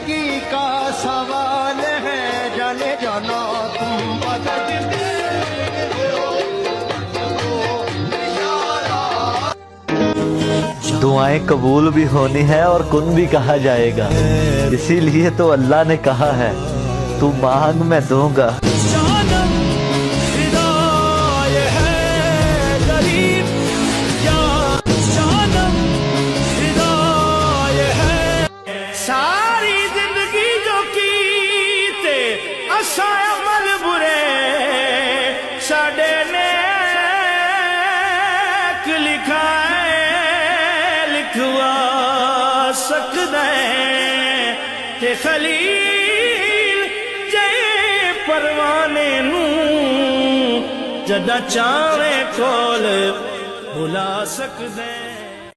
زندگی کا سوال ہے، جانے جانا تم بدل دعائیں قبول بھی ہونی ہے اور کن بھی کہا جائے گا، اسی لیے تو اللہ نے کہا ہے تو مانگ میں دوں گا۔ ساری زندگی جو کیتے اساں عمل برے، ساڈے نیک لکھائے لکھوا سکدا ہے، تے خلیل جے پروانے نوں جدا چاہے کول بلا سکدا ہے۔